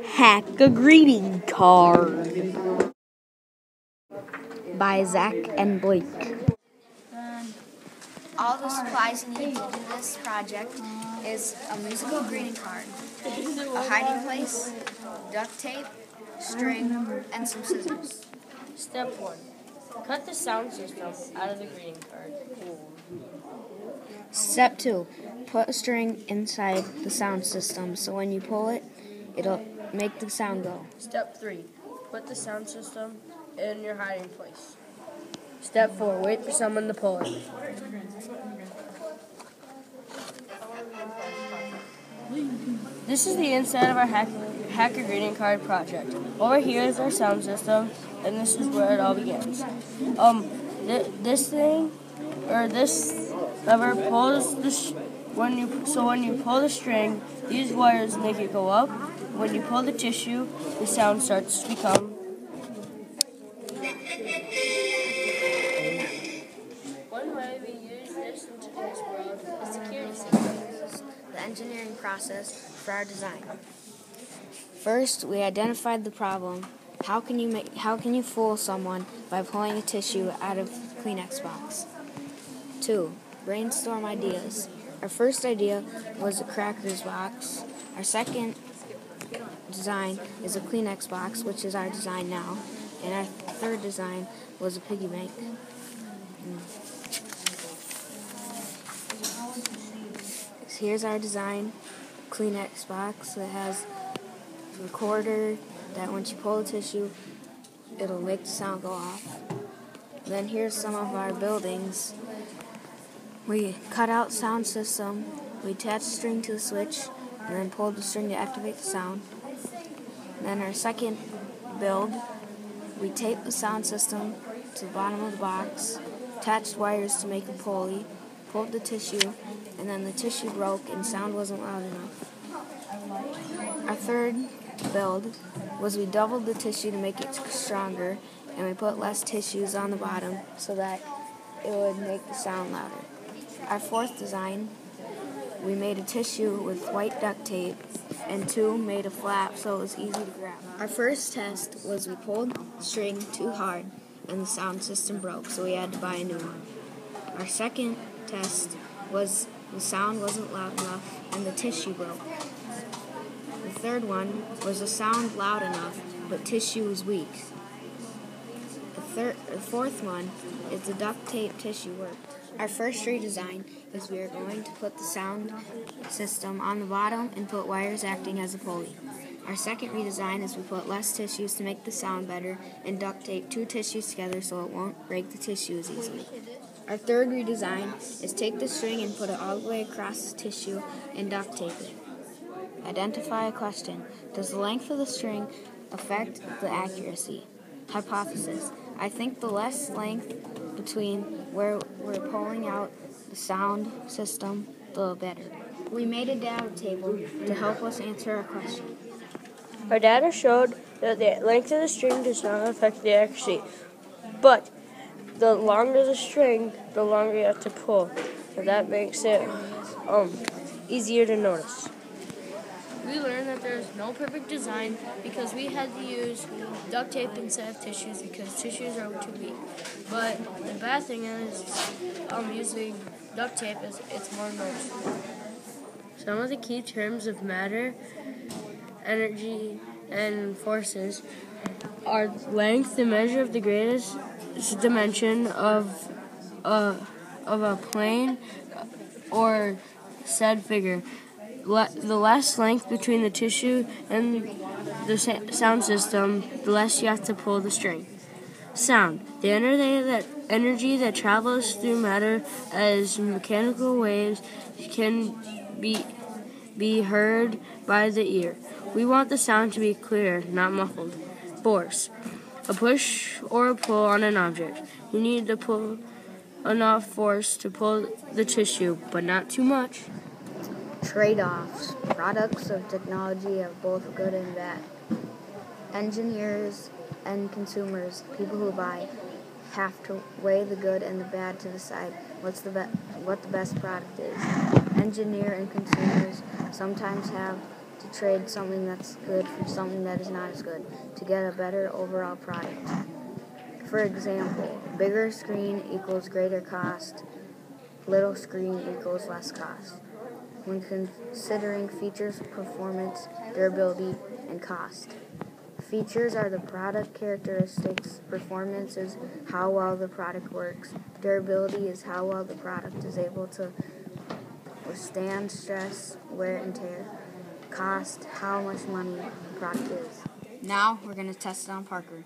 Hack a Greeting Card by Zach and Blake. All the supplies you need to do this project is a musical greeting card, a hiding place, duct tape, string, and some scissors. Step 1. Cut the sound system out of the greeting card. Step 2. Put a string inside the sound system so when you pull it, it'll make the sound go. Step 3. Put the sound system in your hiding place. Step 4. Wait for someone to pull it. This is the inside of our hacker greeting card project. Over here is our sound system, and this is where it all begins. This lever pulls when you pull the string, these wires make it go up. When you pull the tissue, the sound starts to become. One way we use this in today's world is security systems. The engineering process for our design. First, we identified the problem. How can you fool someone by pulling a tissue out of a Kleenex box? 2. Brainstorm ideas. Our first idea was a crackers box. Our second design is a Kleenex box, which is our design now. And our third design was a piggy bank. Here's our design, Kleenex box that has a recorder that once you pull the tissue, it'll make the sound go off. Then here's some of our buildings. We cut out sound system, we attached string to the switch, and then pulled the string to activate the sound. Then our second build, we taped the sound system to the bottom of the box, attached wires to make a pulley, pulled the tissue, and then the tissue broke and sound wasn't loud enough. Our third build was we doubled the tissue to make it stronger, and we put less tissues on the bottom so that it would make the sound louder. Our fourth design, we made a tissue with white duct tape and made a flap so it was easy to grab. Our first test was we pulled the string too hard and the sound system broke, so we had to buy a new one. Our second test was the sound wasn't loud enough and the tissue broke. The third one was the sound loud enough but tissue was weak. The fourth one is the duct tape tissue worked. Our first redesign is we are going to put the sound system on the bottom and put wires acting as a pulley. Our second redesign is we put less tissues to make the sound better and duct tape 2 tissues together so it won't break the tissue as easily. Our third redesign is take the string and put it all the way across the tissue and duct tape it. Identify a question. Does the length of the string affect the accuracy? Hypothesis. I think the less length between where we're pulling out the sound system, the better. We made a data table to help us answer our question. Our data showed that the length of the string does not affect the accuracy, but the longer the string, the longer you have to pull. So that makes it easier to notice. We learned that there is no perfect design because we had to use duct tape instead of tissues because tissues are too weak. But the bad thing is using duct tape is it's more noticeable. Some of the key terms of matter, energy, and forces are length, the measure of the greatest dimension of a plane or said figure. The less length between the tissue and the sound system, the less you have to pull the string. Sound. The energy that travels through matter as mechanical waves can be heard by the ear. We want the sound to be clear, not muffled. Force. A push or a pull on an object. You need to pull enough force to pull the tissue, but not too much. Trade-offs. Products of technology are both good and bad. Engineers and consumers, people who buy, have to weigh the good and the bad to decide what the best product is. Engineer and consumers sometimes have to trade something that's good for something that is not as good to get a better overall product. For example, bigger screen equals greater cost, little screen equals less cost. When considering features, performance, durability, and cost. Features are the product characteristics, performance is how well the product works, durability is how well the product is able to withstand stress, wear, and tear, cost, how much money the product is. Now we're going to test it on Parker.